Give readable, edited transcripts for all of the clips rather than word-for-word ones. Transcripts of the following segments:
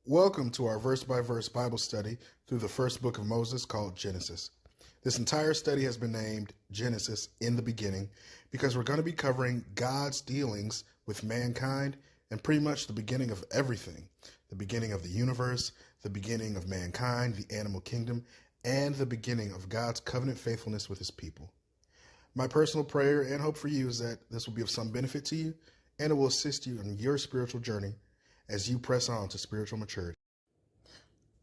Welcome to our verse-by-verse Bible study through the first book of Moses called Genesis. This entire study has been named Genesis in the beginning because we're going to be covering God's dealings with mankind and pretty much the beginning of everything. The beginning of the universe, the beginning of mankind, the animal kingdom, and the beginning of God's covenant faithfulness with his people. My personal prayer and hope for you is that this will be of some benefit to you and it will assist you in your spiritual journey as you press on to spiritual maturity.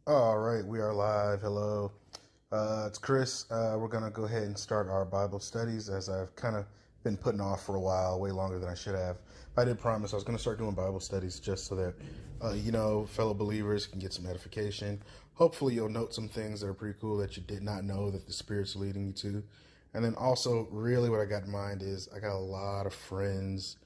All right, we are live. Hello. It's Chris. We're going to go ahead and start our Bible studies as I've kind of been putting off for a while, way longer than I should have. I did promise I was going to start doing Bible studies just so that, fellow believers can get some edification. Hopefully you'll note some things that are pretty cool that you did not know that the Spirit's leading you to. And then also, really what I got in mind is I got a lot of friends,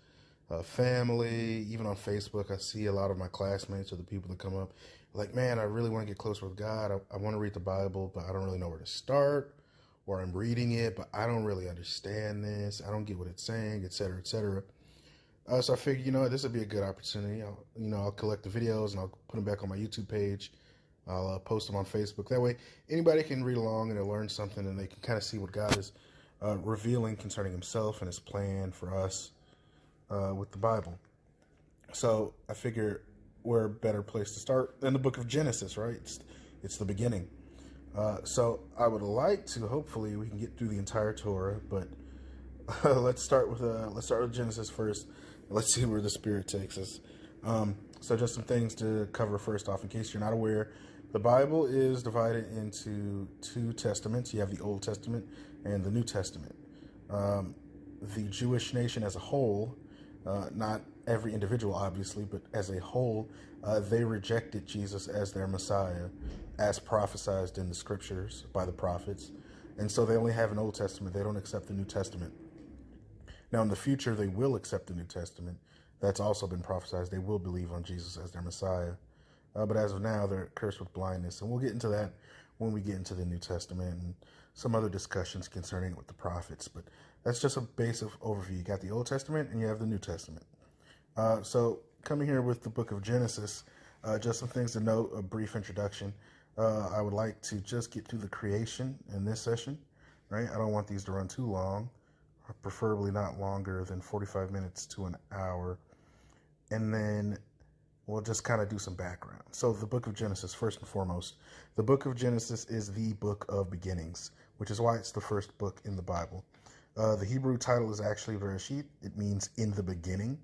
family, even on Facebook. I see a lot of my classmates or the people that come up like, man, I really want to get closer with God. I want to read the Bible, but I don't really know where to start, or I'm reading it, but I don't really understand this. I don't get what it's saying, et cetera, et cetera. So I figured, this would be a good opportunity. I'll collect the videos and I'll put them back on my YouTube page. I'll post them on Facebook. That way, anybody can read along and they'll learn something and they can kind of see what God is revealing concerning himself and his plan for us with the Bible. So I figure we're a better place to start than the book of Genesis, right? It's the beginning. So I would like to, hopefully we can get through the entire Torah, but let's start with Genesis first. Let's see where the Spirit takes us. So just some things to cover first off, in case you're not aware. The Bible is divided into two testaments. You have the Old Testament and the New Testament. The Jewish nation as a whole, not every individual obviously, but as a whole, they rejected Jesus as their Messiah, as prophesied in the scriptures by the prophets. And so they only have an Old Testament. They don't accept the New Testament. Now in the future, they will accept the New Testament. That's also been prophesied. They will believe on Jesus as their Messiah. But as of now, they're cursed with blindness. And we'll get into that when we get into the New Testament and some other discussions concerning it with the prophets. But that's just a basic overview. You got the Old Testament and you have the New Testament. So coming here with the book of Genesis, just some things to note, a brief introduction. I would like to just get through the creation in this session, right? I don't want these to run too long, preferably not longer than 45 minutes to an hour. And then we'll just kind of do some background. So the book of Genesis, first and foremost, the book of Genesis is the book of beginnings, which is why it's the first book in the Bible. The Hebrew title is actually Bereshit. It means in the beginning.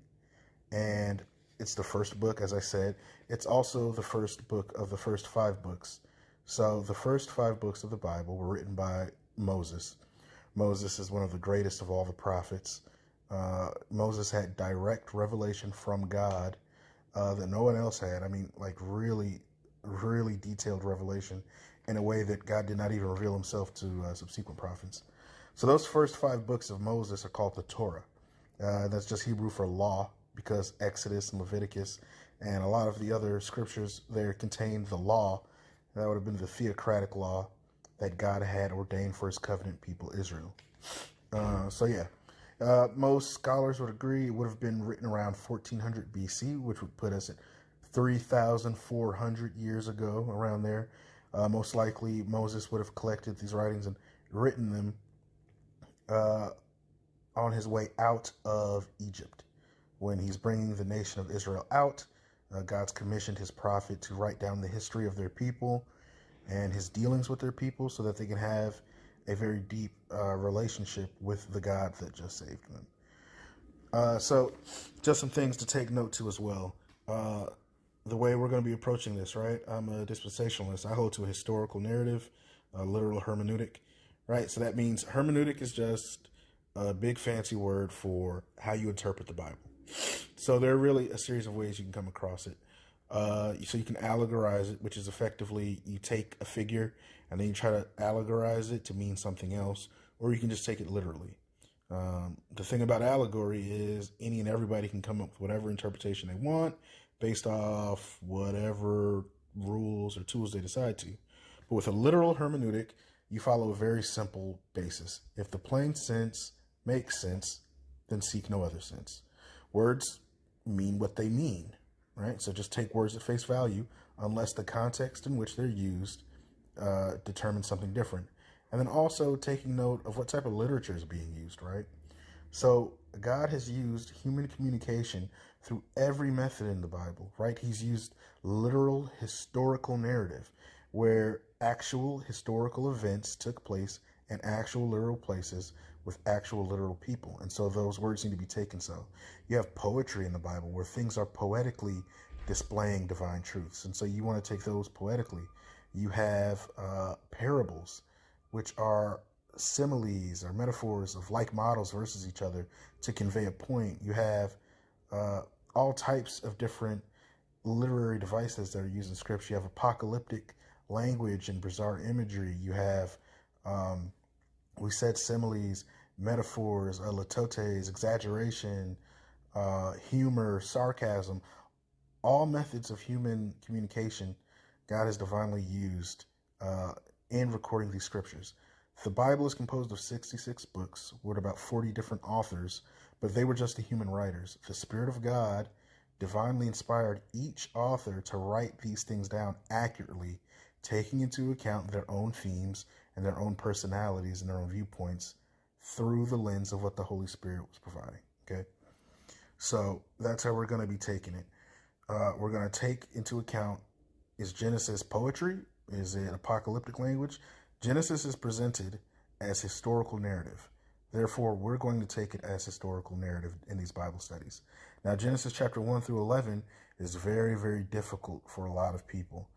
And it's the first book, as I said. It's also the first book of the first 5 books. So the first 5 books of the Bible were written by Moses. Moses is one of the greatest of all the prophets. Moses had direct revelation from God that no one else had. I mean, like really, really detailed revelation in a way that God did not even reveal himself to subsequent prophets. So those first 5 books of Moses are called the Torah. That's just Hebrew for law, because Exodus and Leviticus and a lot of the other scriptures there contain the law. That would have been the theocratic law that God had ordained for his covenant people, Israel. Most scholars would agree it would have been written around 1400 BC, which would put us at 3,400 years ago, around there. Most likely Moses would have collected these writings and written them on his way out of Egypt. When he's bringing the nation of Israel out, God's commissioned his prophet to write down the history of their people and his dealings with their people so that they can have a very deep relationship with the God that just saved them. So just some things to take note to as well. The way we're going to be approaching this, right? I'm a dispensationalist. I hold to a historical narrative, a literal hermeneutic, right? So that means hermeneutic is just a big fancy word for how you interpret the Bible. So there are really a series of ways you can come across it. So you can allegorize it, which is effectively you take a figure and then you try to allegorize it to mean something else, or you can just take it literally. The thing about allegory is any and everybody can come up with whatever interpretation they want based off whatever rules or tools they decide to. But with a literal hermeneutic, you follow a very simple basis. If the plain sense makes sense, then seek no other sense. Words mean what they mean. right? So just take words at face value unless the context in which they're used determines something different. And then also taking note of what type of literature is being used, right? So God has used human communication through every method in the Bible, right? He's used literal historical narrative where actual historical events took place in actual literal places with actual literal people. And so those words need to be taken so. You have poetry in the Bible where things are poetically displaying divine truths. And so you want to take those poetically. You have parables, which are similes or metaphors of like models versus each other to convey a point. You have all types of different literary devices that are used in scripture. You have apocalyptic language and bizarre imagery. You have, we said similes, metaphors, litotes, exaggeration, humor, sarcasm, all methods of human communication God has divinely used in recording these scriptures. The Bible is composed of 66 books with about 40 different authors, but they were just the human writers. The Spirit of God divinely inspired each author to write these things down accurately, taking into account their own themes and their own personalities and their own viewpoints through the lens of what the Holy Spirit was providing. Okay, so that's how we're going to be taking it. We're going to take into account, is Genesis poetry? Is it apocalyptic language? Genesis is presented as historical narrative. Therefore, we're going to take it as historical narrative in these Bible studies. Now, Genesis chapter 1 through 11 is very, very difficult for a lot of people.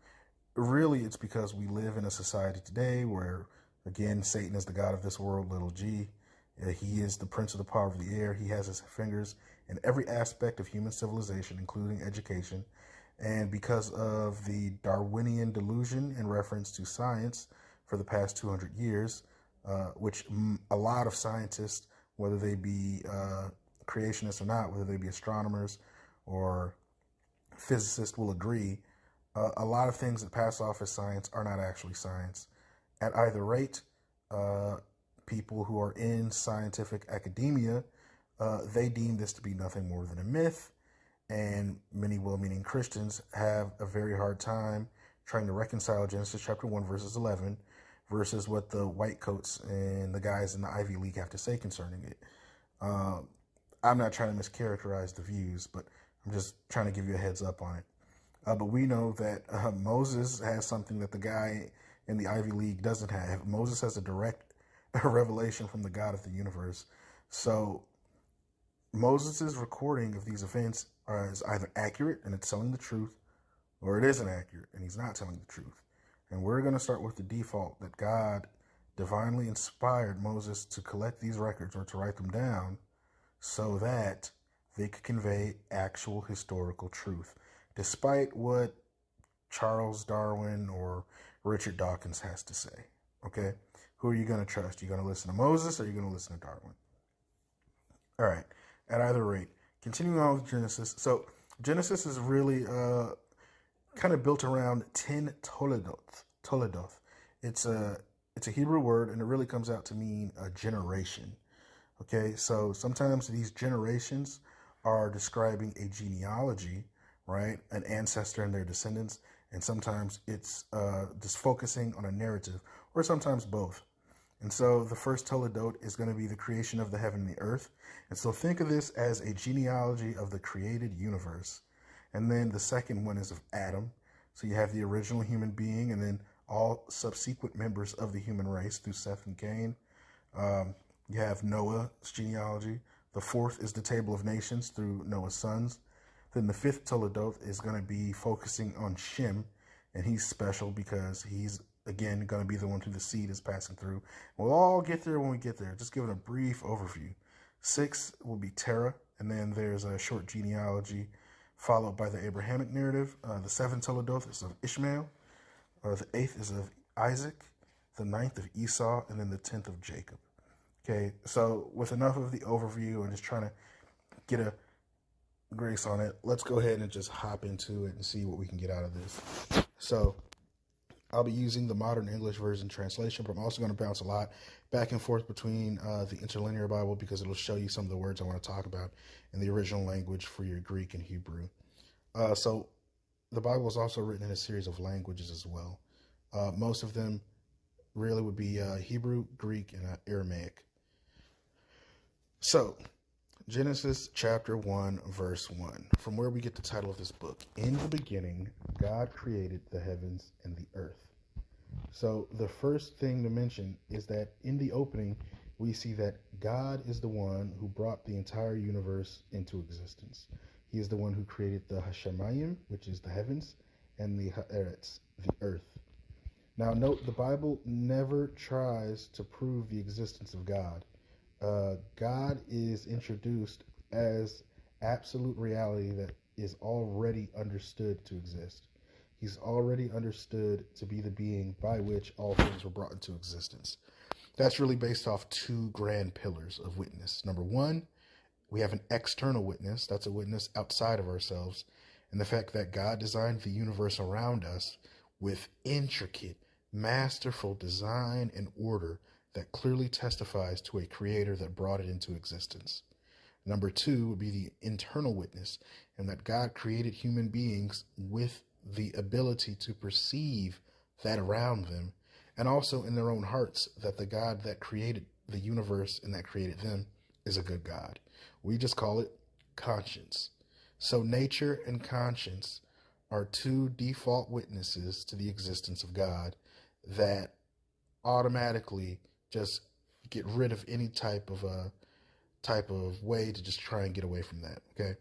Really, it's because we live in a society today where, again, Satan is the god of this world, little g. He is the prince of the power of the air. He has his fingers in every aspect of human civilization, including education. And because of the Darwinian delusion in reference to science for the past 200 years, which a lot of scientists, whether they be creationists or not, whether they be astronomers or physicists, will agree, a lot of things that pass off as science are not actually science. At either rate, people who are in scientific academia, they deem this to be nothing more than a myth. And many well-meaning Christians have a very hard time trying to reconcile Genesis chapter 1 verses 11 versus what the white coats and the guys in the Ivy League have to say concerning it. I'm not trying to mischaracterize the views, but I'm just trying to give you a heads up on it. But we know that Moses has something that the guy in the Ivy League doesn't have. Moses has a direct revelation from the God of the universe. So Moses' recording of these events is either accurate and it's telling the truth, or it isn't accurate and he's not telling the truth. And we're going to start with the default that God divinely inspired Moses to collect these records or to write them down so that they could convey actual historical truth, despite what Charles Darwin or Richard Dawkins has to say. Okay? Who are you going to trust? Are you going to listen to Moses or are you going to listen to Darwin? All right. At either rate, continuing on with Genesis. So Genesis is really kind of built around 10 toledoth. It's a Hebrew word, and it really comes out to mean a generation. Okay, so sometimes these generations are describing a genealogy, right? An ancestor and their descendants, and sometimes it's just focusing on a narrative, or sometimes both. And so the first toledot is going to be the creation of the heaven and the earth. And so think of this as a genealogy of the created universe. And then the second one is of Adam. So you have the original human being and then all subsequent members of the human race through Seth and Cain. You have Noah's genealogy. The fourth is the table of nations through Noah's sons. Then the fifth toledot is going to be focusing on Shem. And he's special because he's, again, going to be the one who the seed is passing through. We'll all get there when we get there. Just giving a brief overview. 6 will be Terah, and then there's a short genealogy followed by the Abrahamic narrative. The 7th toledot is of Ishmael. The 8th is of Isaac. The 9th of Esau, and then the 10th of Jacob. Okay, so with enough of the overview and just trying to get a grace on it, let's go ahead and just hop into it and see what we can get out of this. So I'll be using the Modern English Version translation, but I'm also going to bounce a lot back and forth between the Interlinear Bible because it'll show you some of the words I want to talk about in the original language for your Greek and Hebrew. So the Bible is also written in a series of languages as well. Most of them really would be Hebrew, Greek, and Aramaic. So, Genesis chapter 1, verse 1, from where we get the title of this book. In the beginning, God created the heavens and the earth. So the first thing to mention is that in the opening, we see that God is the one who brought the entire universe into existence. He is the one who created the Hashemayim, which is the heavens, and the Haaretz, the earth. Now note, the Bible never tries to prove the existence of God. God is introduced as absolute reality that is already understood to exist. He's already understood to be the being by which all things were brought into existence. That's really based off two grand pillars of witness. Number one, we have an external witness. That's a witness outside of ourselves. And the fact that God designed the universe around us with intricate, masterful design and order that clearly testifies to a creator that brought it into existence. Number two would be the internal witness, and that God created human beings with the ability to perceive that around them, and also in their own hearts that the God that created the universe and that created them is a good God. We just call it conscience. So nature and conscience are two default witnesses to the existence of God that automatically just get rid of any type of way to just try and get away from that. Okay.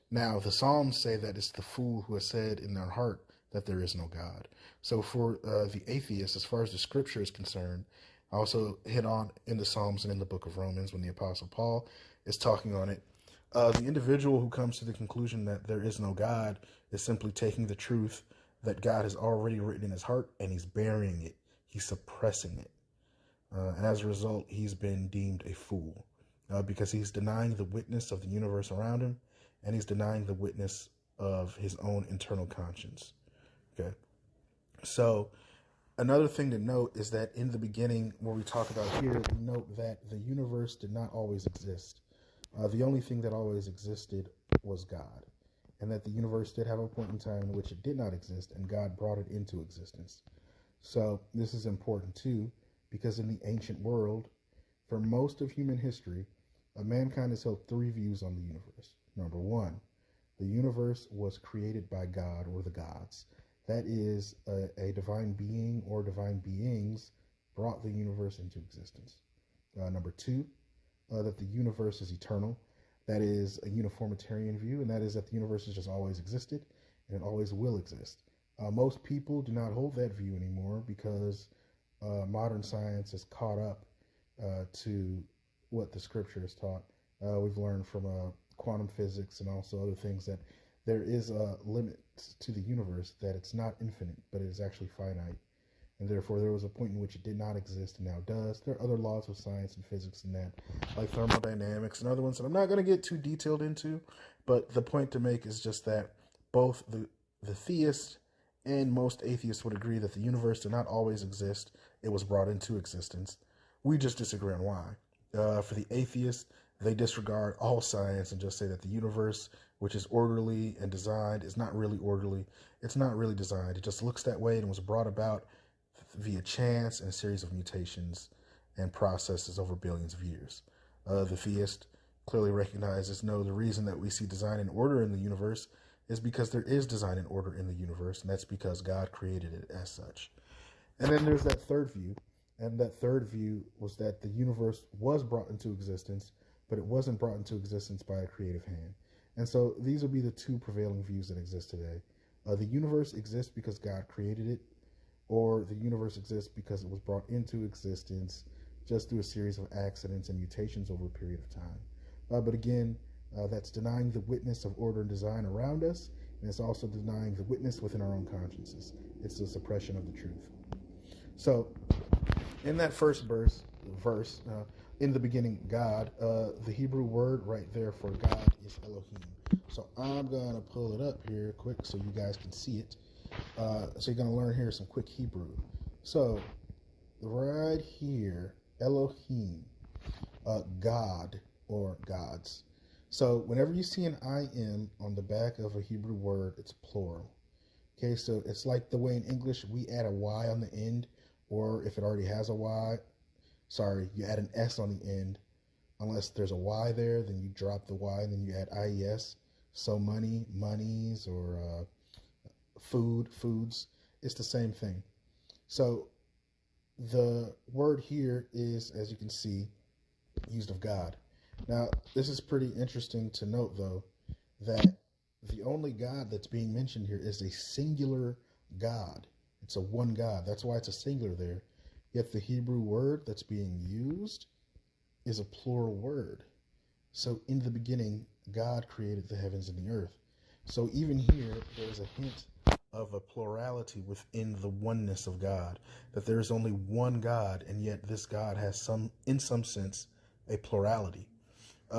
Now the Psalms say that it's the fool who has said in their heart that there is no God. So for the atheist, as far as the scripture is concerned, I also hit on in the Psalms and in the book of Romans when the Apostle Paul is talking on it. The individual who comes to the conclusion that there is no God is simply taking the truth that God has already written in his heart and he's burying it. He's suppressing it. And as a result, he's been deemed a fool because he's denying the witness of the universe around him, and he's denying the witness of his own internal conscience. Okay. So another thing to note is that in the beginning, where we talk about here, we note that the universe did not always exist. The only thing that always existed was God, and that the universe did have a point in time in which it did not exist, and God brought it into existence. So this is important too, because in the ancient world, for most of human history, mankind has held three views on the universe. Number one, the universe was created by God or the gods. That is, a divine being or divine beings brought the universe into existence. Number two, that the universe is eternal. That is a uniformitarian view, and that is that the universe has just always existed and it always will exist. Most people do not hold that view anymore because modern science has caught up to what the scripture has taught. We've learned from quantum physics and also other things that there is a limit to the universe, that it's not infinite, but it is actually finite. And therefore, there was a point in which it did not exist and now does. There are other laws of science and physics and that, like thermodynamics and other ones that I'm not going to get too detailed into. But the point to make is just that both the theists and most atheists would agree that the universe did not always exist. It was brought into existence. We just disagree on why. For the atheists, they disregard all science and just say that the universe, which is orderly and designed, is not really orderly. It's not really designed. It just looks that way and was brought about via chance and a series of mutations and processes over billions of years. The theist clearly recognizes, no, the reason that we see design and order in the universe is because there is design and order in the universe, and that's because God created it as such. And then there's that third view, and that third view was that the universe was brought into existence, but it wasn't brought into existence by a creative hand. And so these would be the two prevailing views that exist today. The universe exists because God created it, or the universe exists because it was brought into existence just through a series of accidents and mutations over a period of time. But again, that's denying the witness of order and design around us, and it's also denying the witness within our own consciences. It's the suppression of the truth. So, in that first verse, in the beginning, God, the Hebrew word right there for God is Elohim. So I'm going to pull it up here quick so you guys can see it. So you're going to learn here some quick Hebrew. So, right here, Elohim, God or gods. So whenever you see an im on the back of a Hebrew word, it's plural. Okay, so it's like the way in English we add a y on the end, or if it already has a y, sorry, you add an s on the end. Unless there's a y there, then you drop the y and then you add ies. So money, monies, or food, foods, it's the same thing. So the word here is, as you can see, used of God. Now, this is pretty interesting to note, though, that the only God that's being mentioned here is a singular God. It's a one God. That's why it's a singular there. Yet the Hebrew word that's being used is a plural word. So in the beginning, God created the heavens and the earth. So even here, there's a hint of a plurality within the oneness of God, that there is only one God, and yet this God has in some sense, a plurality.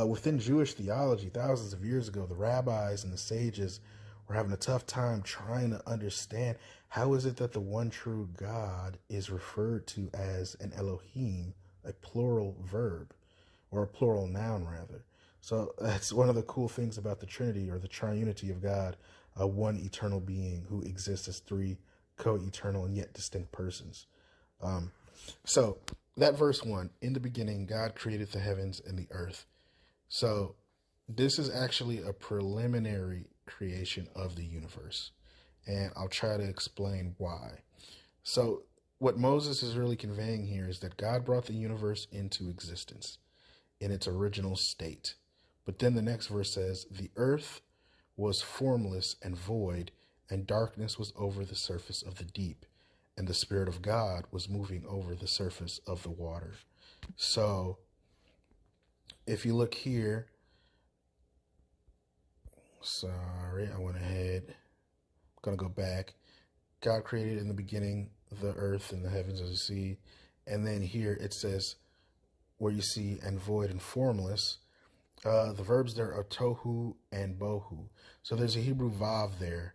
Within Jewish theology, thousands of years ago, the rabbis and the sages were having a tough time trying to understand how is it that the one true God is referred to as an Elohim, a plural verb, or a plural noun rather. So that's one of the cool things about the Trinity, or the triunity of God, one eternal being who exists as three co-eternal and yet distinct persons. So that verse 1, in the beginning, God created the heavens and the earth. So this is actually a preliminary creation of the universe, and I'll try to explain why. So what Moses is really conveying here is that God brought the universe into existence in its original state. But then the next verse says, the earth was formless and void, and darkness was over the surface of the deep, and the Spirit of God was moving over the surface of the water. So if you look here, sorry, I went ahead. I'm going to go back. God created in the beginning the earth and the heavens as you see. And then here it says, where you see and void and formless, the verbs there are tohu and bohu. So there's a Hebrew vav there.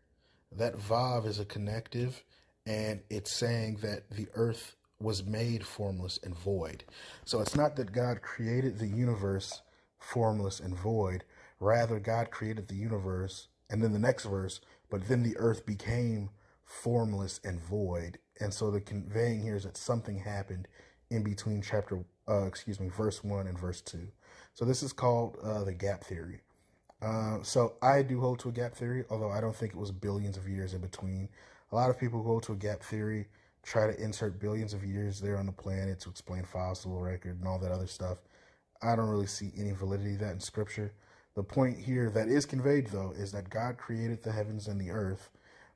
That vav is a connective, and it's saying that the earth was made formless and void. So it's not that God created the universe formless and void. Rather, God created the universe, and then the next verse, but then the earth became formless and void. And so the conveying here is that something happened in between verse 1 and verse 2. So this is called the gap theory. So I do hold to a gap theory, although I don't think it was billions of years in between. A lot of people who hold to a gap theory try to insert billions of years there on the planet to explain fossil record and all that other stuff. I don't really see any validity to that in scripture. The point here that is conveyed, though, is that God created the heavens and the earth,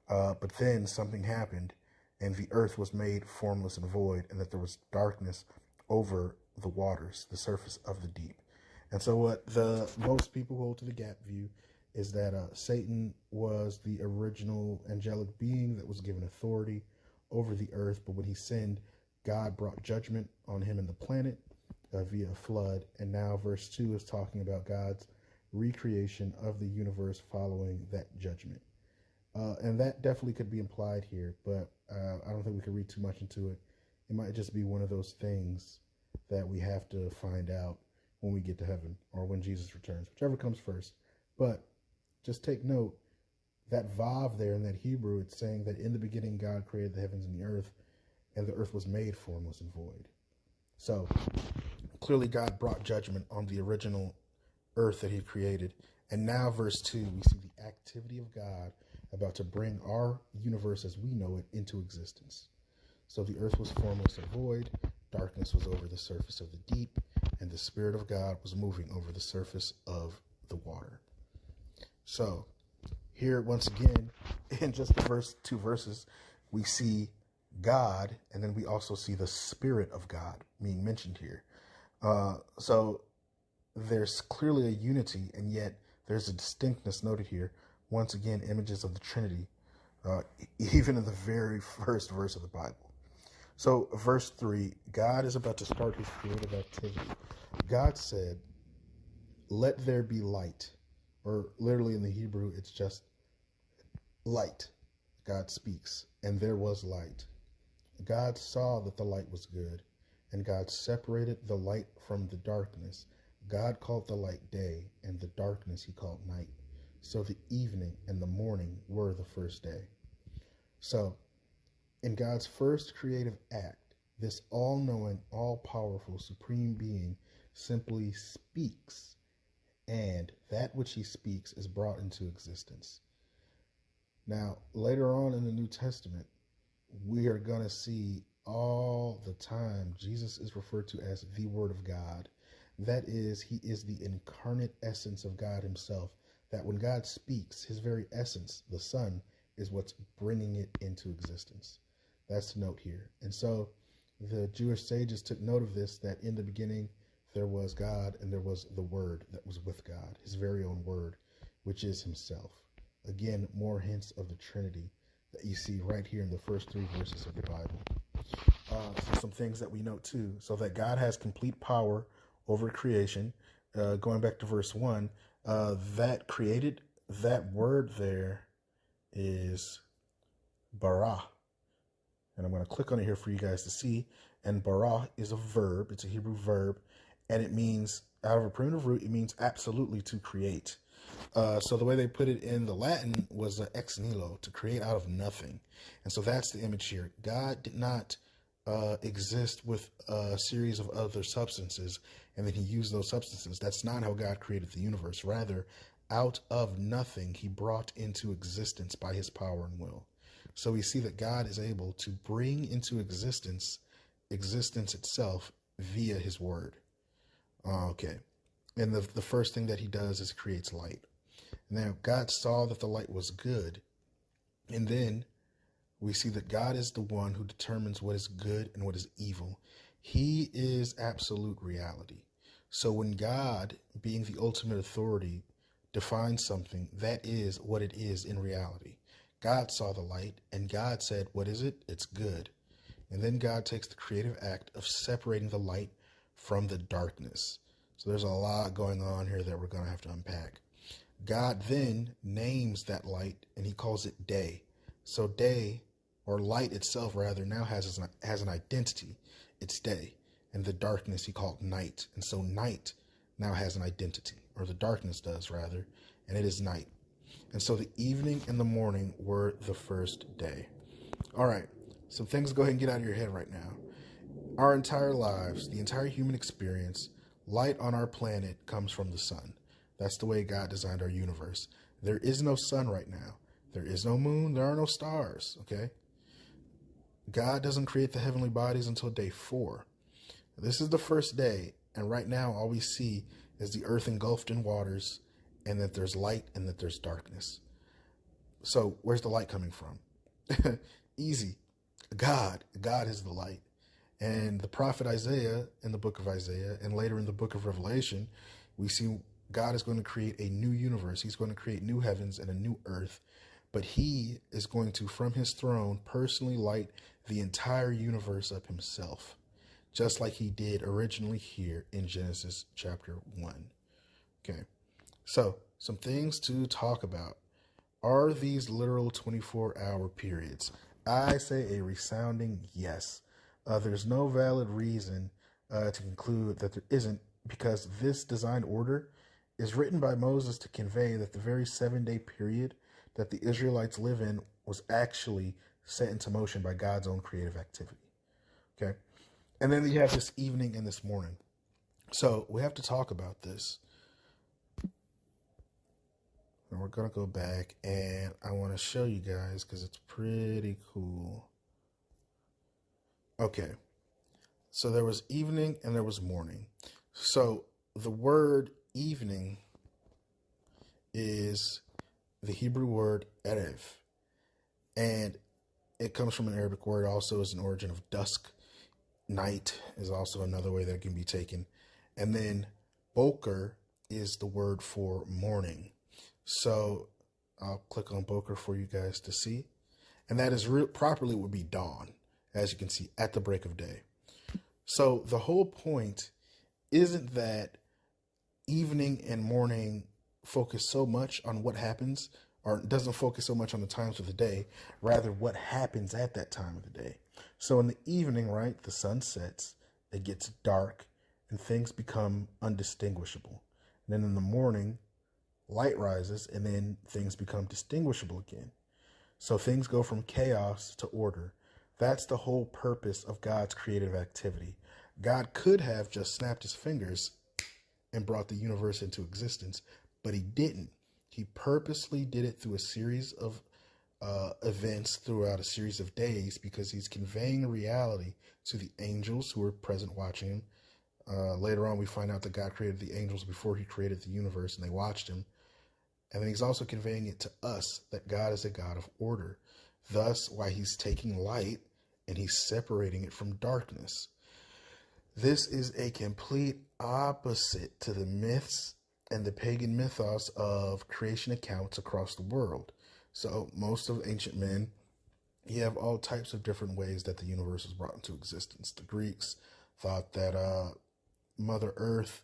but then something happened, and the earth was made formless and void, and that there was darkness over the waters, the surface of the deep. And so what most people hold to the gap view is that Satan was the original angelic being that was given authority over the earth, but when he sinned, God brought judgment on him and the planet via a flood. And now verse 2 is talking about God's recreation of the universe following that judgment. And that definitely could be implied here, but I don't think we could read too much into it. It might just be one of those things that we have to find out when we get to heaven or when Jesus returns, whichever comes first. But just take note, that vav there in that Hebrew, it's saying that in the beginning God created the heavens and the earth was made formless and void. So clearly God brought judgment on the original earth that he created. And now verse 2, we see the activity of God about to bring our universe as we know it into existence. So the earth was formless and void, darkness was over the surface of the deep, and the Spirit of God was moving over the surface of the water. So here, once again, in just the two verses, we see God, and then we also see the Spirit of God being mentioned here. So there's clearly a unity, and yet there's a distinctness noted here. Once again, images of the Trinity, even in the very first verse of the Bible. So verse 3, God is about to start his creative activity. God said, let there be light, or literally in the Hebrew, it's just light. God speaks, and there was light. God saw that the light was good, and God separated the light from the darkness. God called the light day, and the darkness he called night. So the evening and the morning were the first day. So, in God's first creative act, this all knowing, all powerful, supreme being simply speaks, and that which he speaks is brought into existence. Now, later on in the New Testament, we are going to see all the time Jesus is referred to as the Word of God. That is, he is the incarnate essence of God himself. That when God speaks, his very essence, the Son, is what's bringing it into existence. That's the note here. And so the Jewish sages took note of this, that in the beginning there was God and there was the Word that was with God, his very own Word, which is himself. Again, more hints of the Trinity that you see right here in the first 3 verses of the Bible. Some things that we note too, so that God has complete power over creation. Going back to verse 1, that created, that word there is bara. And I'm going to click on it here for you guys to see. And bara is a verb. It's a Hebrew verb. And it means, out of a primitive root, it means absolutely to create. So the way they put it in the Latin was ex nihilo, to create out of nothing. And so that's the image here. God did not exist with a series of other substances, and then he used those substances. That's not how God created the universe. Rather, out of nothing, he brought into existence by his power and will. So we see that God is able to bring into existence itself via his word. Okay. And the first thing that he does is creates light. Now, God saw that the light was good. And then we see that God is the one who determines what is good and what is evil. He is absolute reality. So when God, being the ultimate authority, defines something, that is what it is in reality. God saw the light, and God said, what is it? It's good. And then God takes the creative act of separating the light from the darkness. So there's a lot going on here that we're going to have to unpack. God then names that light, and he calls it day. So day, or light itself rather, now has an identity. It's day. And the darkness he called night. And so night now has an identity, or the darkness does rather, and it is night. And so the evening and the morning were the first day. All right, some things to go ahead and get out of your head right now. Our entire lives, the entire human experience, light on our planet comes from the sun. That's the way God designed our universe. There is no sun right now. There is no moon. There are no stars, okay? God doesn't create the heavenly bodies until day 4. This is the first day, and right now all we see is the earth engulfed in waters, and that there's light and that there's darkness. So where's the light coming from? Easy. God is the light. And the prophet Isaiah in the book of Isaiah, and later in the book of Revelation, we see God is going to create a new universe. He's going to create new heavens and a new earth. But he is going to, from his throne, personally light the entire universe up himself, just like he did originally here in Genesis chapter 1. Okay. So, some things to talk about. Are these literal 24-hour periods? I say a resounding yes. There's no valid reason to conclude that there isn't, because this design order is written by Moses to convey that the very 7-day period that the Israelites live in was actually set into motion by God's own creative activity. Okay? And then you have this evening and this morning. So, we have to talk about this. And we're going to go back, and I want to show you guys because it's pretty cool. Okay. So there was evening and there was morning. So the word evening is the Hebrew word erev. And it comes from an Arabic word, also as an origin of dusk. Night is also another way that it can be taken. And then boker is the word for morning. So I'll click on boker for you guys to see. And that is properly would be dawn, as you can see, at the break of day. So the whole point isn't that evening and morning focus so much on what happens, or doesn't focus so much on the times of the day, rather what happens at that time of the day. So in the evening, right, the sun sets, it gets dark, and things become undistinguishable. And then in the morning, light rises, and then things become distinguishable again. So things go from chaos to order. That's the whole purpose of God's creative activity. God could have just snapped his fingers and brought the universe into existence, but he didn't. He purposely did it through a series of events throughout a series of days, because he's conveying a reality to the angels who were present watching him. Later on, we find out that God created the angels before he created the universe, and they watched him. And then he's also conveying it to us that God is a God of order. Thus, why he's taking light and he's separating it from darkness. This is a complete opposite to the myths and the pagan mythos of creation accounts across the world. So most of ancient men, you have all types of different ways that the universe was brought into existence. The Greeks thought that Mother Earth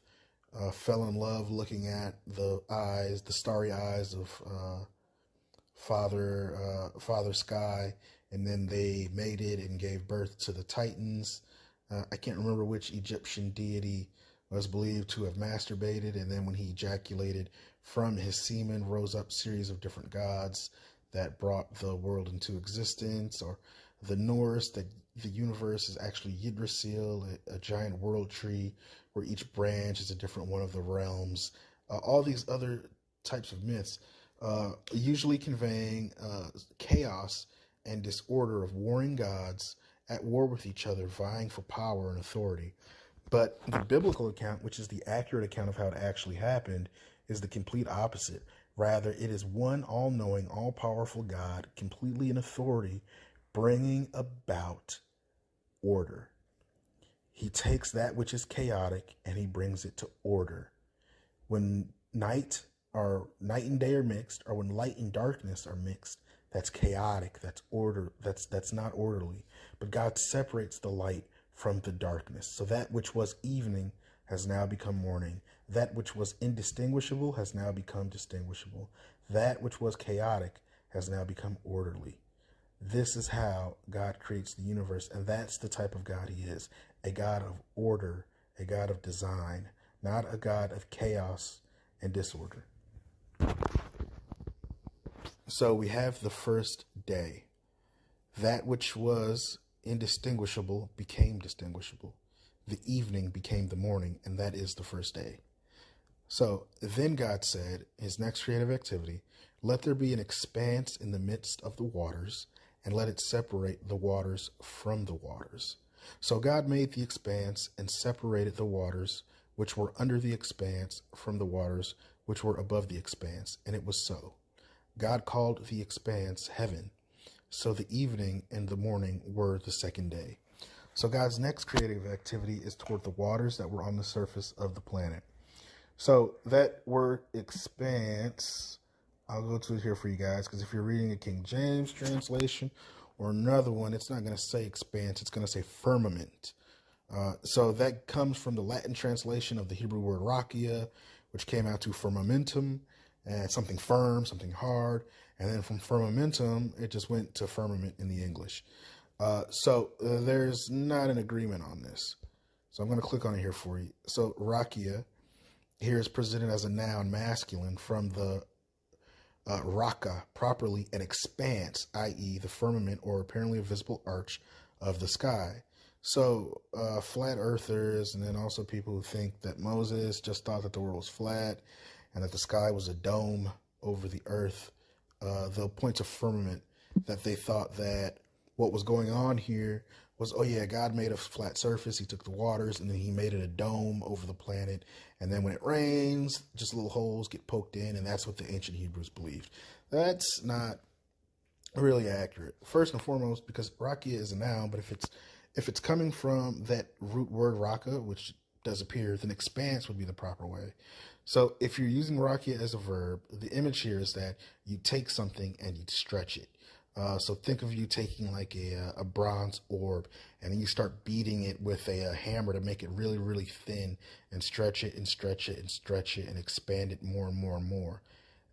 fell in love looking at the starry eyes of Father Sky, and then they mated and gave birth to the Titans. I can't remember which Egyptian deity was believed to have masturbated, and then when he ejaculated from his semen rose up a series of different gods that brought the world into existence. Or the Norse, that the universe is actually Yggdrasil, a giant world tree where each branch is a different one of the realms. All these other types of myths, usually conveying chaos and disorder of warring gods at war with each other, vying for power and authority. But the biblical account, which is the accurate account of how it actually happened, is the complete opposite. Rather, it is one all-knowing, all-powerful God, completely in authority, bringing about order. He takes that which is chaotic and he brings it to order. When night and day are mixed, or when light and darkness are mixed, that's chaotic, that's order, that's not orderly. But God separates the light from the darkness. So that which was evening has now become morning. That which was indistinguishable has now become distinguishable. That which was chaotic has now become orderly. This is how God creates the universe, and that's the type of God he is. A God of order, a God of design, not a God of chaos and disorder. So we have the first day. That which was indistinguishable became distinguishable. The evening became the morning, and that is the first day. So then God said, his next creative activity, let there be an expanse in the midst of the waters, and let it separate the waters from the waters. So God made the expanse and separated the waters which were under the expanse from the waters which were above the expanse, and it was so. God called the expanse heaven. So the evening and the morning were the second day. So God's next creative activity is toward the waters that were on the surface of the planet. So that word expanse, I'll go to it here for you guys, because if you're reading a King James translation or another one, it's not going to say expanse, it's going to say firmament. So that comes from the Latin translation of the Hebrew word rakia, which came out to firmamentum, and something firm, something hard. And then from firmamentum, it just went to firmament in the English. So there's not an agreement on this. So I'm going to click on it here for you. So rakia here is presented as a noun masculine from the raka, properly an expanse, i.e. the firmament or apparently a visible arch of the sky. So flat earthers, and then also people who think that Moses just thought that the world was flat and that the sky was a dome over the earth, they'll point to firmament, that they thought that what was going on here was, oh yeah, God made a flat surface, he took the waters, and then he made it a dome over the planet, and then when it rains, just little holes get poked in, and that's what the ancient Hebrews believed. That's not really accurate. First and foremost, because rakia is a noun, but if it's coming from that root word raka, which does appear, then expanse would be the proper way. So if you're using rakia as a verb, the image here is that you take something and you stretch it. So think of you taking like a bronze orb, and then you start beating it with a hammer to make it really, really thin, and stretch it and stretch it and stretch it and expand it more and more and more.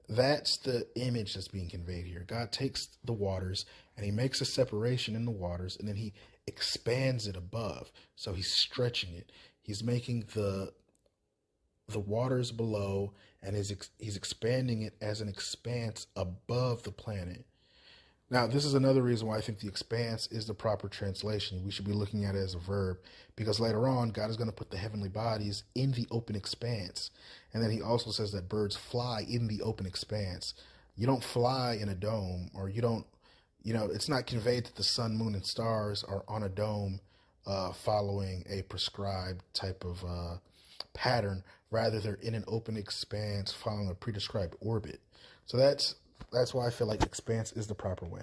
That's the image that's being conveyed here. God takes the waters and he makes a separation in the waters, and then he expands it above. So he's stretching it. He's making the waters below, and he's expanding it as an expanse above the planet. Now, this is another reason why I think the expanse is the proper translation. We should be looking at it as a verb, because later on, God is going to put the heavenly bodies in the open expanse. And then he also says that birds fly in the open expanse. You don't fly in a dome, or you don't, it's not conveyed that the sun, moon, and stars are on a dome following a prescribed type of pattern. Rather, they're in an open expanse following a prescribed orbit. So that's why I feel like expanse is the proper way.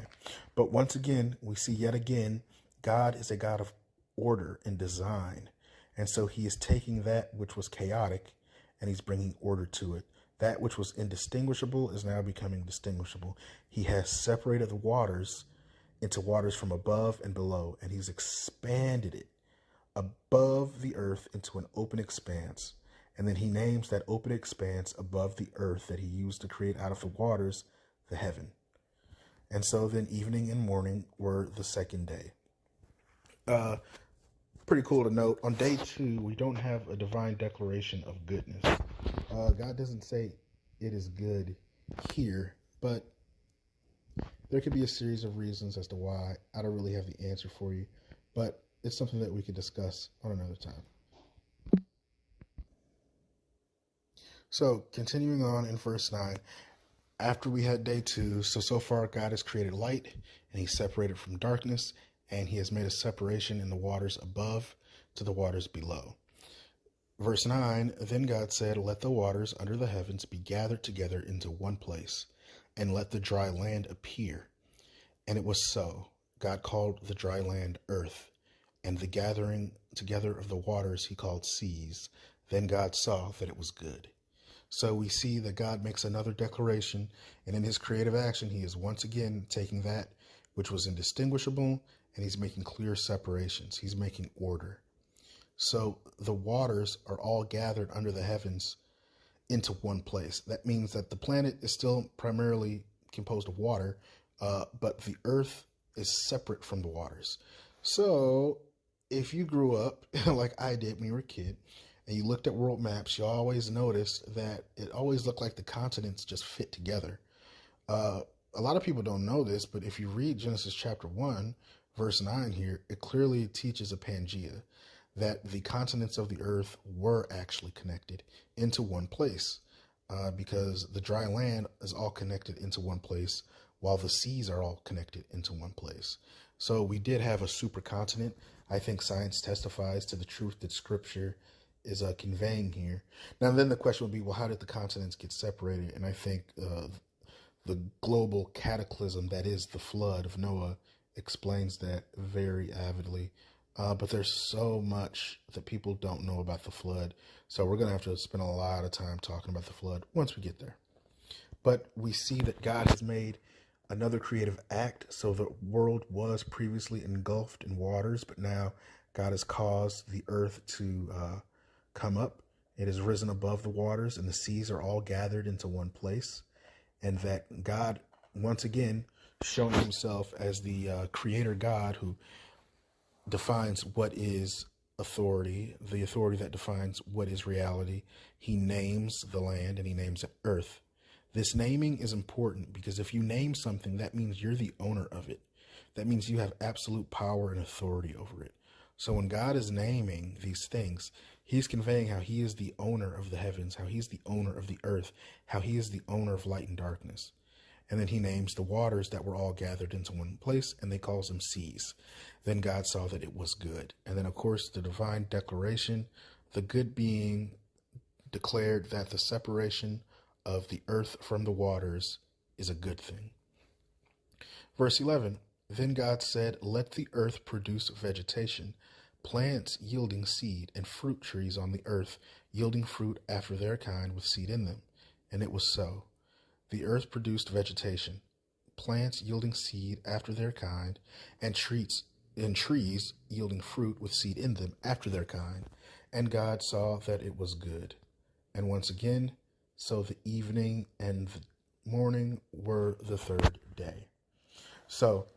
But once again, we see yet again, God is a God of order and design. And so he is taking that which was chaotic and he's bringing order to it. That which was indistinguishable is now becoming distinguishable. He has separated the waters into waters from above and below, and he's expanded it above the earth into an open expanse. And then he names that open expanse above the earth that he used to create out of the waters the heaven. And so then evening and morning were the second day. Pretty cool to note, on day 2, we don't have a divine declaration of goodness. God doesn't say it is good here, but there could be a series of reasons as to why. I don't really have the answer for you, but it's something that we could discuss on another time. So continuing on in verse 9, after we had day 2, so far God has created light, and he separated from darkness, and he has made a separation in the waters above to the waters below. Verse 9, then God said, let the waters under the heavens be gathered together into one place, and let the dry land appear. And it was so. God called the dry land earth, and the gathering together of the waters he called seas. Then God saw that it was good. So we see that God makes another declaration, and in his creative action, he is once again taking that which was indistinguishable, and he's making clear separations. He's making order. So the waters are all gathered under the heavens into one place. That means that the planet is still primarily composed of water, but the earth is separate from the waters. So if you grew up like I did when you were a kid, and you looked at world maps, you always noticed that it always looked like the continents just fit together. A lot of people don't know this, but if you read Genesis chapter 1, verse 9 here, it clearly teaches a Pangea, that the continents of the earth were actually connected into one place, because the dry land is all connected into one place, while the seas are all connected into one place. So we did have a supercontinent. I think science testifies to the truth that Scripture is conveying here. Now then the question would be, well, how did the continents get separated? And I think the global cataclysm that is the flood of Noah explains that very avidly. But there's so much that people don't know about the flood. So we're going to have to spend a lot of time talking about the flood once we get there. But we see that God has made another creative act. So the world was previously engulfed in waters, but now God has caused the earth to come up. It has risen above the waters, and the seas are all gathered into one place. And that God, once again, showing himself as the creator God who defines what is authority, the authority that defines what is reality. He names the land, and he names it earth. This naming is important, because if you name something, that means you're the owner of it. That means you have absolute power and authority over it. So when God is naming these things, he's conveying how he is the owner of the heavens, how he's the owner of the earth, how he is the owner of light and darkness. And then he names the waters that were all gathered into one place, and they calls them seas. Then God saw that it was good. And then, of course, the divine declaration, the good being declared that the separation of the earth from the waters is a good thing. Verse 11, then God said, let the earth produce vegetation, plants yielding seed, and fruit trees on the earth, yielding fruit after their kind with seed in them. And it was so. The earth produced vegetation, plants yielding seed after their kind, and trees yielding fruit with seed in them after their kind. And God saw that it was good. And once again, so the evening and the morning were the third day. So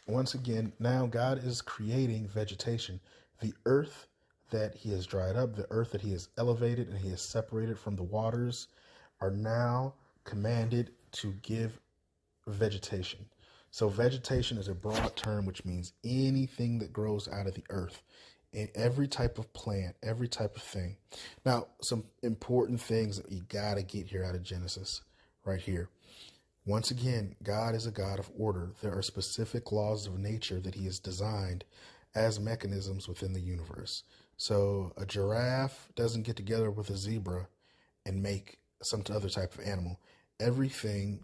once again, now God is creating vegetation. The earth that he has dried up, the earth that he has elevated and he has separated from the waters, are now commanded to give vegetation. So vegetation is a broad term which means anything that grows out of the earth, and every type of plant, every type of thing. Now, some important things that you got to get here out of Genesis right here. Once again, God is a God of order. There are specific laws of nature that he has designed as mechanisms within the universe. So a giraffe doesn't get together with a zebra and make some other type of animal. Everything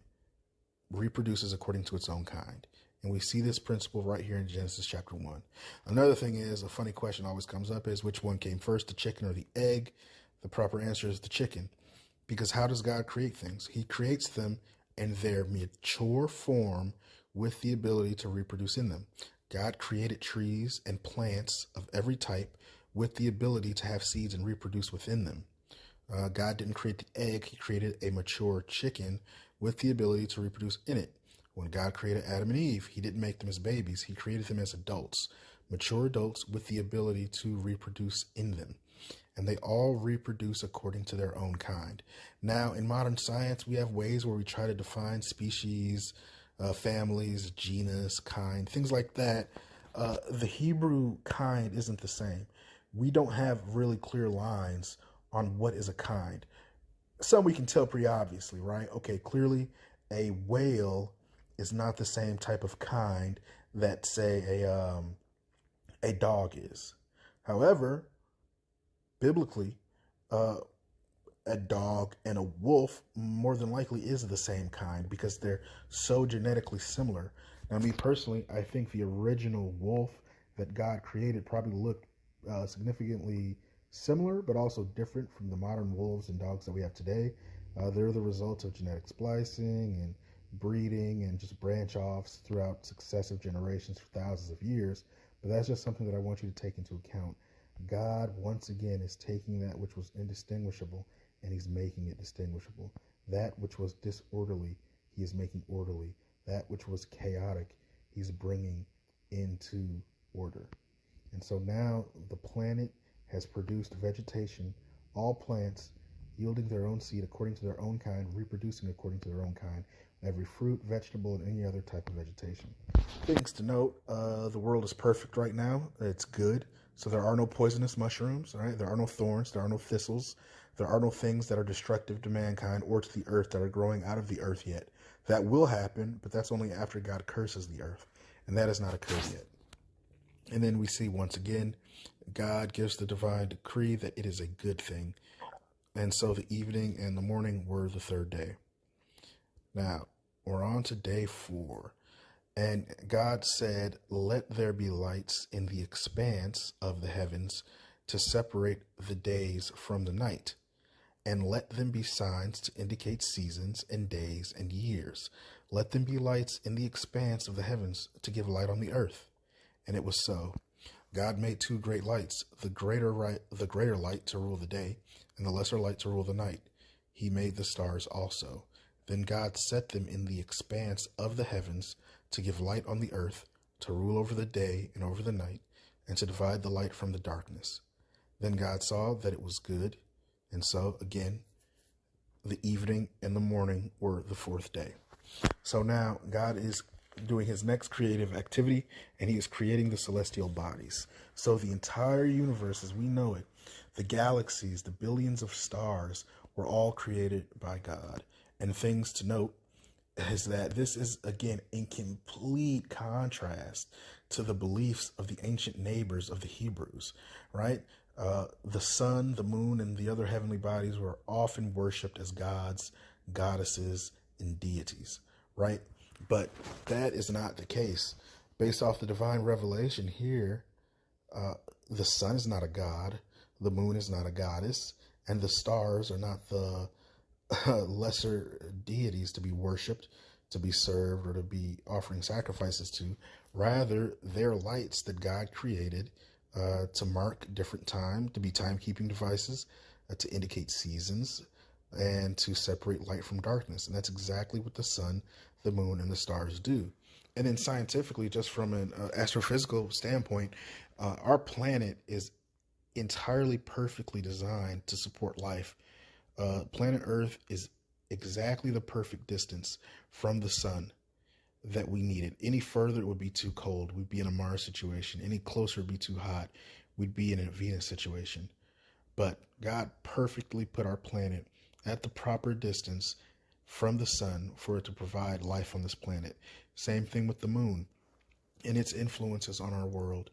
reproduces according to its own kind. And we see this principle right here in Genesis chapter 1. Another thing is, a funny question always comes up is, which one came first, the chicken or the egg? The proper answer is the chicken. Because how does God create things? He creates them in their mature form with the ability to reproduce in them. God created trees and plants of every type with the ability to have seeds and reproduce within them. God didn't create the egg. He created a mature chicken with the ability to reproduce in it. When God created Adam and Eve, he didn't make them as babies. He created them as adults, mature adults with the ability to reproduce in them. And they all reproduce according to their own kind. Now, in modern science, we have ways where we try to define species, families, genus, kind, things like that. The Hebrew kind isn't the same. We don't have really clear lines on what is a kind. Some we can tell pretty obviously, right? Okay, clearly a whale is not the same type of kind that, say, a dog is. However, biblically, a dog and a wolf more than likely is the same kind because they're so genetically similar. Now, me personally, I think the original wolf that God created probably looked significantly similar, but also different from the modern wolves and dogs that we have today. They're the result of genetic splicing and breeding and just branch offs throughout successive generations for thousands of years. But that's just something that I want you to take into account. God, once again, is taking that which was indistinguishable and he's making it distinguishable. That which was disorderly, he is making orderly. That which was chaotic, he's bringing into order. And so now the planet has produced vegetation, all plants yielding their own seed according to their own kind, reproducing according to their own kind, every fruit, vegetable, and any other type of vegetation. Things to note, the world is perfect right now. It's good. So there are no poisonous mushrooms, right? There are no thorns, there are no thistles, there are no things that are destructive to mankind or to the earth that are growing out of the earth yet. That will happen, but that's only after God curses the earth, and that has not occurred yet. And then we see once again, God gives the divine decree that it is a good thing. And so the evening and the morning were the third day. Now, we're on to day 4. And God said, let there be lights in the expanse of the heavens to separate the days from the night. And let them be signs to indicate seasons and days and years. Let them be lights in the expanse of the heavens to give light on the earth. And it was so. God made 2 great lights, the greater light to rule the day, and the lesser light to rule the night. He made the stars also. Then God set them in the expanse of the heavens to give light on the earth, to rule over the day and over the night, and to divide the light from the darkness. Then God saw that it was good, and so, again, the evening and the morning were the 4th day. So now God is doing his next creative activity, and he is creating the celestial bodies. So the entire universe as we know it, the galaxies, the billions of stars, were all created by God. And things to note is that this is, again, in complete contrast to the beliefs of the ancient neighbors of the Hebrews, right? The sun, the moon, and the other heavenly bodies were often worshipped as gods, goddesses, and deities, right? But that is not the case. Based off the divine revelation here, the sun is not a god, the moon is not a goddess, and the stars are not the lesser deities to be worshipped, to be served, or to be offering sacrifices to. Rather, they're lights that God created to mark different time, to be timekeeping devices, to indicate seasons, and to separate light from darkness. And that's exactly what the sun, the moon, and the stars do. And then scientifically, just from an astrophysical standpoint, our planet is entirely perfectly designed to support life. Planet Earth is exactly the perfect distance from the sun that we needed. Any further, it would be too cold. We'd be in a Mars situation. Any closer, it'd be too hot. We'd be in a Venus situation. But God perfectly put our planet at the proper distance from the sun for it to provide life on this planet. Same thing with the moon and its influences on our world.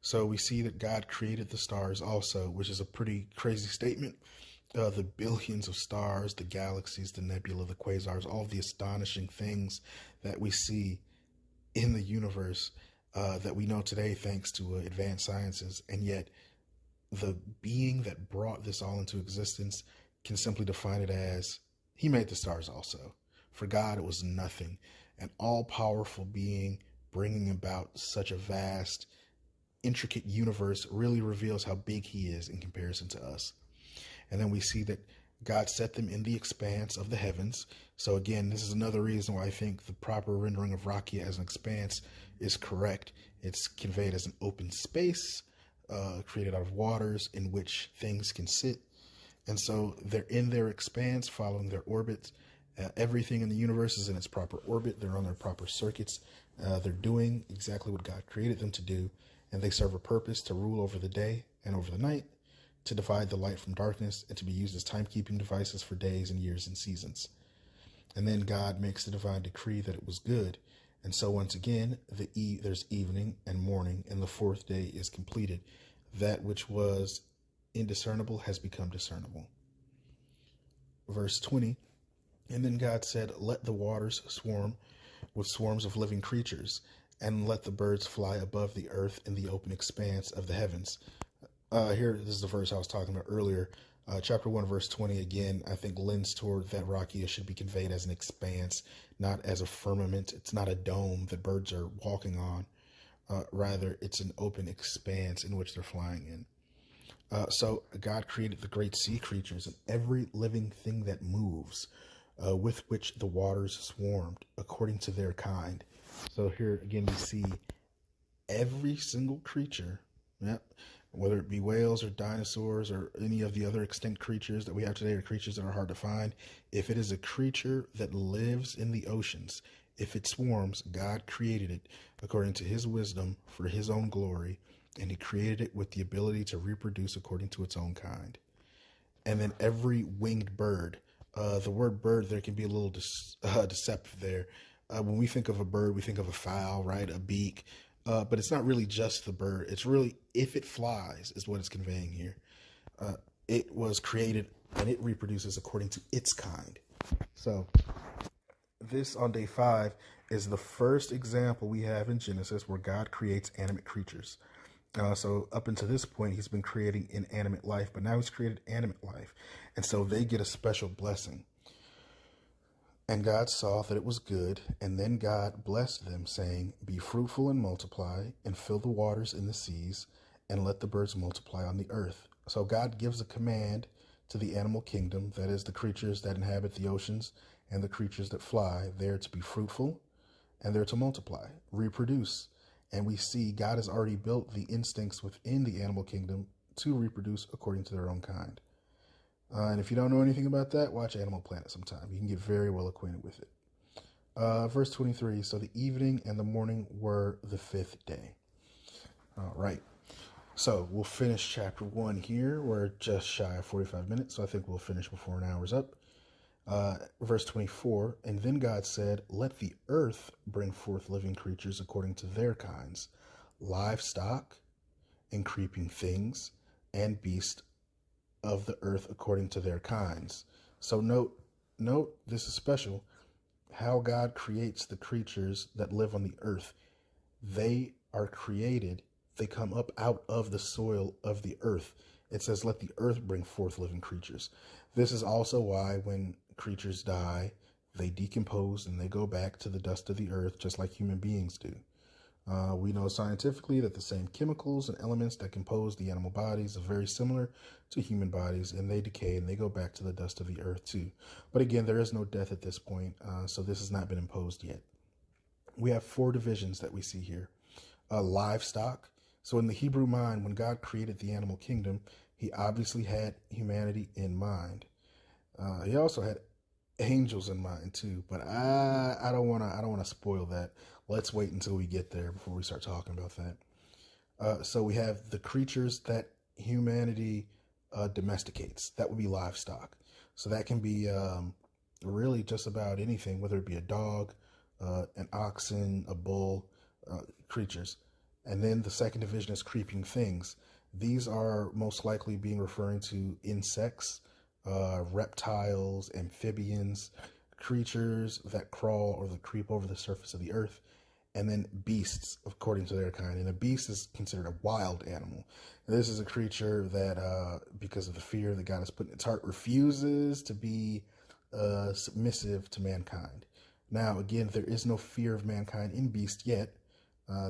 So we see that God created the stars also, which is a pretty crazy statement. The billions of stars, the galaxies, the nebula, the quasars, all the astonishing things that we see in the universe that we know today thanks to advanced sciences. And yet the being that brought this all into existence can simply define it as he made the stars also. For God, it was nothing. An all-powerful being bringing about such a vast, intricate universe really reveals how big he is in comparison to us. And then we see that God set them in the expanse of the heavens. So again, this is another reason why I think the proper rendering of Rakia as an expanse is correct. It's conveyed as an open space, created out of waters in which things can sit. And so they're in their expanse, following their orbits. Everything in the universe is in its proper orbit. They're on their proper circuits. They're doing exactly what God created them to do. And they serve a purpose to rule over the day and over the night, to divide the light from darkness, and to be used as timekeeping devices for days and years and seasons. And then God makes the divine decree that it was good. And so once again, there's evening and morning, and the fourth day is completed. That which was indiscernible has become discernible. Verse 20, and then God said, let the waters swarm with swarms of living creatures, and let the birds fly above the earth in the open expanse of the heavens. Here, this is the verse I was talking about earlier. Chapter 1, verse 20, again, I think lends toward that Rakia should be conveyed as an expanse, not as a firmament. It's not a dome that birds are walking on. Rather, it's an open expanse in which they're flying in. So God created the great sea creatures and every living thing that moves, with which the waters swarmed according to their kind. So here again, we see every single creature, whether it be whales or dinosaurs or any of the other extinct creatures that we have today, or creatures that are hard to find. If it is a creature that lives in the oceans, if it swarms, God created it according to his wisdom for his own glory, and he created it with the ability to reproduce according to its own kind. And then every winged bird, the word bird there can be a little deceptive there. When we think of a bird, we think of a fowl, right? A beak. But it's not really just the bird. It's really, if it flies, is what it's conveying here. It was created and it reproduces according to its kind. So this on day 5 is the first example we have in Genesis where God creates animate creatures. So up until this point, he's been creating inanimate life, but now he's created animate life. And so they get a special blessing. And God saw that it was good, and then God blessed them, saying, be fruitful and multiply, and fill the waters in the seas, and let the birds multiply on the earth. So God gives a command to the animal kingdom, that is the creatures that inhabit the oceans and the creatures that fly. They're to be fruitful, and they're to multiply, reproduce. And we see God has already built the instincts within the animal kingdom to reproduce according to their own kind. And if you don't know anything about that, watch Animal Planet sometime. You can get very well acquainted with it. Verse 23, so the evening and the morning were the 5th day. All right. So we'll finish chapter 1 here. We're just shy of 45 minutes, so I think we'll finish before an hour's up. Verse 24, and then God said, let the earth bring forth living creatures according to their kinds, livestock and creeping things, and beasts of the earth according to their kinds. So note, this is special, how God creates the creatures that live on the earth. They are created, they come up out of the soil of the earth. It says, let the earth bring forth living creatures. This is also why when creatures die, they decompose and they go back to the dust of the earth, just like human beings do. We know scientifically that the same chemicals and elements that compose the animal bodies are very similar to human bodies, and they decay and they go back to the dust of the earth too. But again, there is no death at this point, so this has not been imposed yet. We have 4 divisions that we see here. Livestock, So in the Hebrew mind, when God created the animal kingdom, he obviously had humanity in mind. He also had angels in mind too, but I don't want to spoil that. Let's wait until we get there before we start talking about that. So we have the creatures that humanity domesticates. That would be livestock. So that can be really just about anything, whether it be a dog, an oxen, a bull, creatures. And then the second division is creeping things. These are most likely being referring to insects, reptiles, amphibians, creatures that crawl or that creep over the surface of the earth, and then beasts according to their kind. And a beast is considered a wild animal. And this is a creature that, because of the fear that God has put in its heart, refuses to be submissive to mankind. Now, again, there is no fear of mankind in beast yet.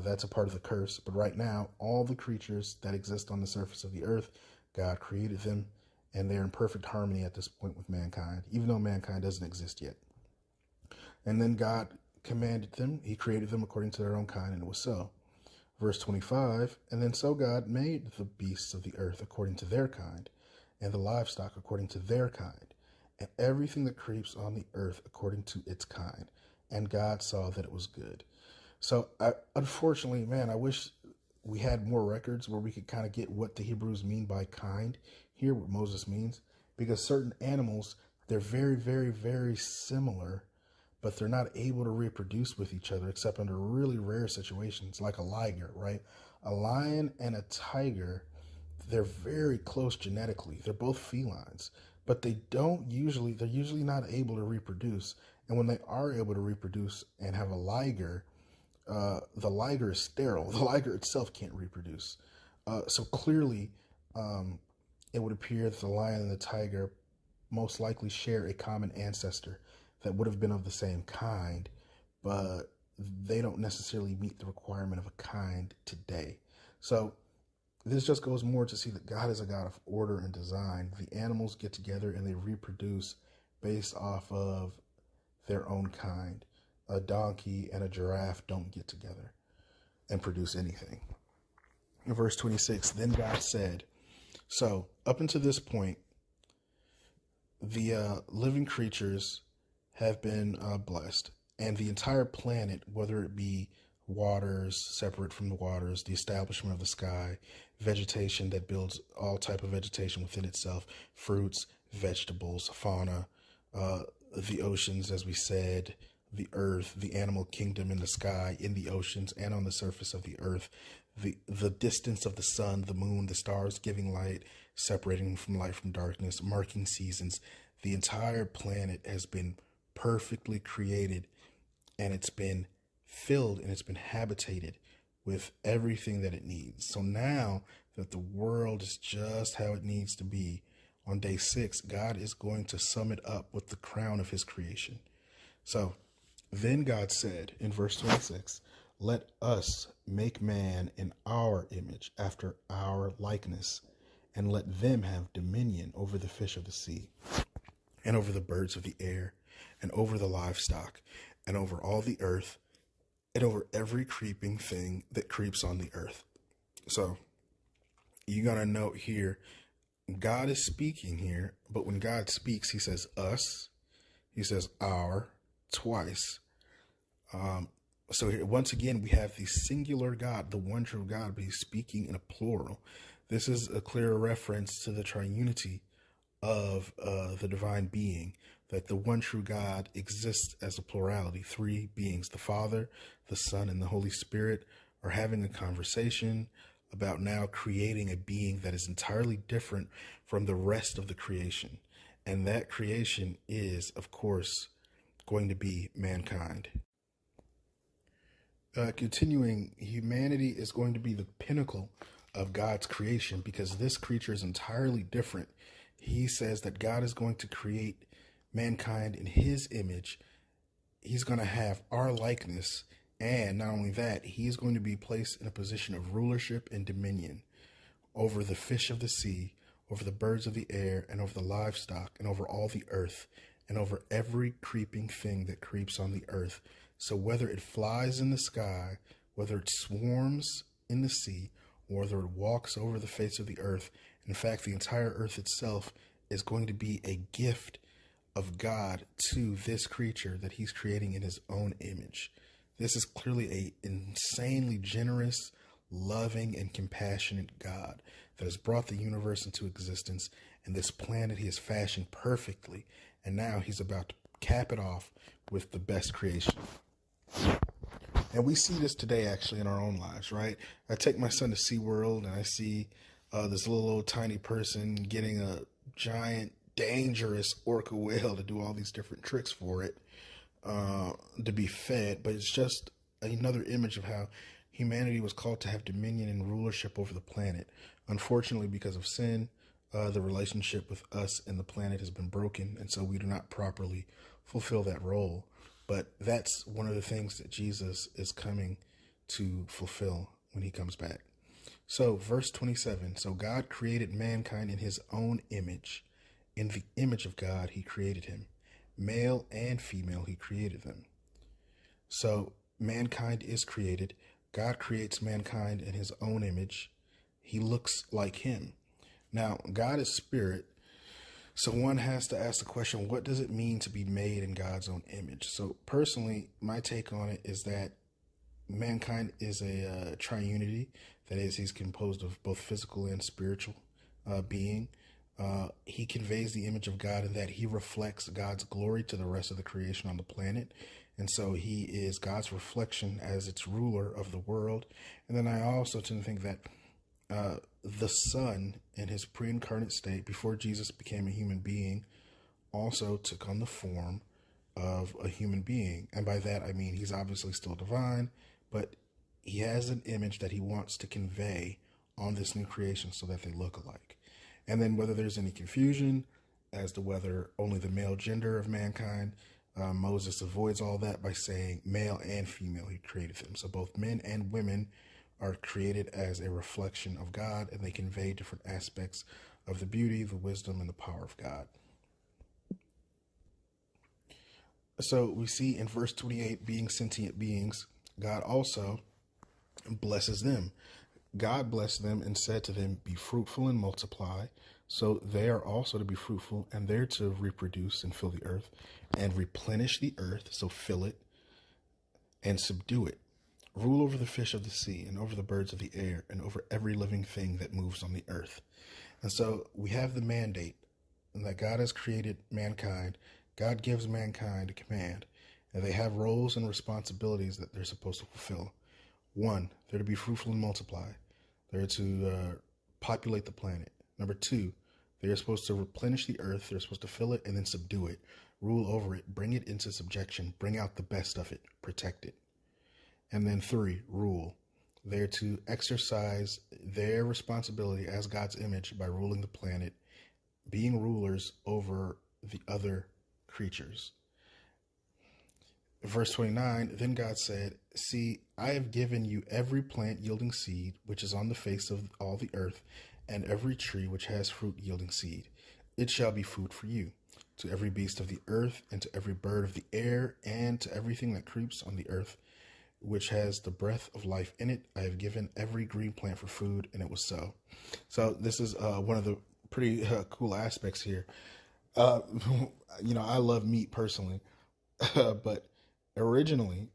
That's a part of the curse. But right now, all the creatures that exist on the surface of the earth, God created them, and they're in perfect harmony at this point with mankind, even though mankind doesn't exist yet. And then God commanded them, he created them according to their own kind, and it was so. Verse 25, and then so God made the beasts of the earth according to their kind, and the livestock according to their kind, and everything that creeps on the earth according to its kind. And God saw that it was good. So, unfortunately, man, I wish we had more records where we could kind of get what the Hebrews mean by kind here, what Moses means, because certain animals, they're very, very, very similar, but they're not able to reproduce with each other except under really rare situations, like a liger, right? A lion and a tiger, they're very close genetically. They're both felines, but they're usually not able to reproduce. And when they are able to reproduce and have a liger, the liger is sterile. The liger itself can't reproduce. So clearly, it would appear that the lion and the tiger most likely share a common ancestor that would have been of the same kind, but they don't necessarily meet the requirement of a kind today. So this just goes more to see that God is a God of order and design. The animals get together and they reproduce based off of their own kind. A donkey and a giraffe don't get together and produce anything. In verse 26, then God said, so up until this point, the living creatures have been blessed, and the entire planet, whether it be waters separate from the waters, the establishment of the sky, vegetation that builds all type of vegetation within itself, fruits, vegetables, fauna, the oceans, as we said, the earth, the animal kingdom in the sky, in the oceans, and on the surface of the earth, the distance of the sun, the moon, the stars giving light, separating from light from darkness, marking seasons. The entire planet has been perfectly created, and it's been filled and it's been habitated with everything that it needs. So now that the world is just how it needs to be, on day 6, God is going to sum it up with the crown of his creation. So then God said in verse 26, let us make man in our image, after our likeness, and let them have dominion over the fish of the sea, and over the birds of the air, and over the livestock, and over all the earth, and over every creeping thing that creeps on the earth. So you got to note here, God is speaking here, but when God speaks, he says us, he says our, twice. So here, once again, we have the singular God, the one true God, but he's speaking in a plural. This is a clear reference to the triunity of the divine being, that the one true God exists as a plurality. 3 beings, the Father, the Son, and the Holy Spirit, are having a conversation about now creating a being that is entirely different from the rest of the creation. And that creation is, of course, going to be mankind. Continuing, humanity is going to be the pinnacle of God's creation because this creature is entirely different. He says that God is going to create mankind in his image. He's going to have our likeness. And not only that, he's going to be placed in a position of rulership and dominion over the fish of the sea, over the birds of the air, and over the livestock, and over all the earth, and over every creeping thing that creeps on the earth. So whether it flies in the sky, whether it swarms in the sea, whether it walks over the face of the earth. In fact, the entire earth itself is going to be a gift of God to this creature that he's creating in his own image. This is clearly a insanely generous, loving, and compassionate God that has brought the universe into existence, and this planet he has fashioned perfectly, and now he's about to cap it off with the best creation. And we see this today actually in our own lives, right? I take my son to SeaWorld and I see this little old tiny person getting a giant, dangerous orca whale to do all these different tricks for it to be fed. But it's just another image of how humanity was called to have dominion and rulership over the planet. Unfortunately, because of sin, the relationship with us and the planet has been broken, and so we do not properly fulfill that role. But that's one of the things that Jesus is coming to fulfill when he comes back. So verse 27, so God created mankind in his own image. In the image of God, he created him. Male and female, he created them. So mankind is created. God creates mankind in his own image. He looks like him. Now, God is spirit. So one has to ask the question, what does it mean to be made in God's own image? So personally, my take on it is that mankind is a triunity. That is, he's composed of both physical and spiritual being. He conveys the image of God in that he reflects God's glory to the rest of the creation on the planet. And so he is God's reflection as its ruler of the world. And then I also tend to think that the Son in his pre-incarnate state, before Jesus became a human being, also took on the form of a human being. And by that, I mean he's obviously still divine, but he has an image that he wants to convey on this new creation so that they look alike. And then whether there's any confusion as to whether only the male gender of mankind, Moses avoids all that by saying male and female, he created them. So both men and women are created as a reflection of God, and they convey different aspects of the beauty, the wisdom, and the power of God. So we see in verse 28, being sentient beings, God also blesses them. God blessed them and said to them, be fruitful and multiply. So they are also to be fruitful, and they're to reproduce and fill the earth and replenish the earth, so fill it and subdue it. Rule over the fish of the sea and over the birds of the air and over every living thing that moves on the earth. And so we have the mandate that God has created mankind. God gives mankind a command, and they have roles and responsibilities that they're supposed to fulfill. One, they're to be fruitful and multiply. They're to populate the planet. Number two, they're supposed to replenish the earth. They're supposed to fill it and then subdue it, rule over it, bring it into subjection, bring out the best of it, protect it. And then three, rule. They're to exercise their responsibility as God's image by ruling the planet, being rulers over the other creatures. Verse 29, then God said, see, I have given you every plant yielding seed, which is on the face of all the earth, and every tree which has fruit yielding seed. It shall be food for you. To every beast of the earth, and to every bird of the air, and to everything that creeps on the earth, which has the breath of life in it, I have given every green plant for food, and it was so. So this is one of the pretty cool aspects here. I love meat personally, but originally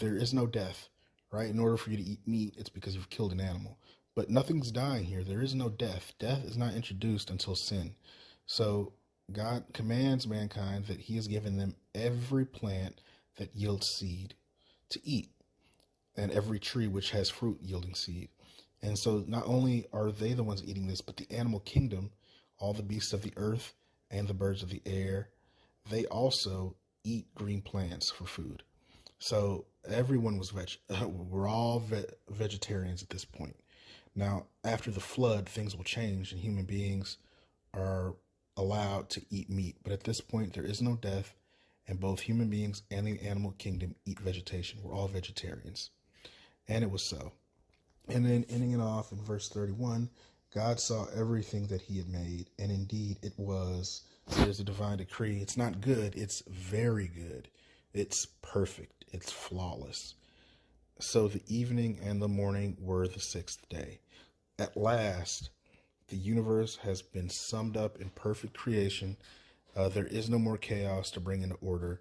there is no death, right? In order for you to eat meat, it's because you've killed an animal. But nothing's dying here. There is no death. Death is not introduced until sin. So God commands mankind that he has given them every plant that yields seed to eat, and every tree which has fruit yielding seed. And so not only are they the ones eating this, but the animal kingdom, all the beasts of the earth and the birds of the air, they also eat green plants for food. So everyone was we're all vegetarians at this point. Now, after the flood, things will change and human beings are allowed to eat meat. But at this point, there is no death, and both human beings and the animal kingdom eat vegetation. We're all vegetarians. And it was so. And then ending it off in verse 31, God saw everything that he had made, and indeed it was. There's a divine decree. It's not good. It's very good. It's perfect. It's flawless. So the evening and the morning were the sixth day. At last, the universe has been summed up in perfect creation. There is no more chaos to bring into order.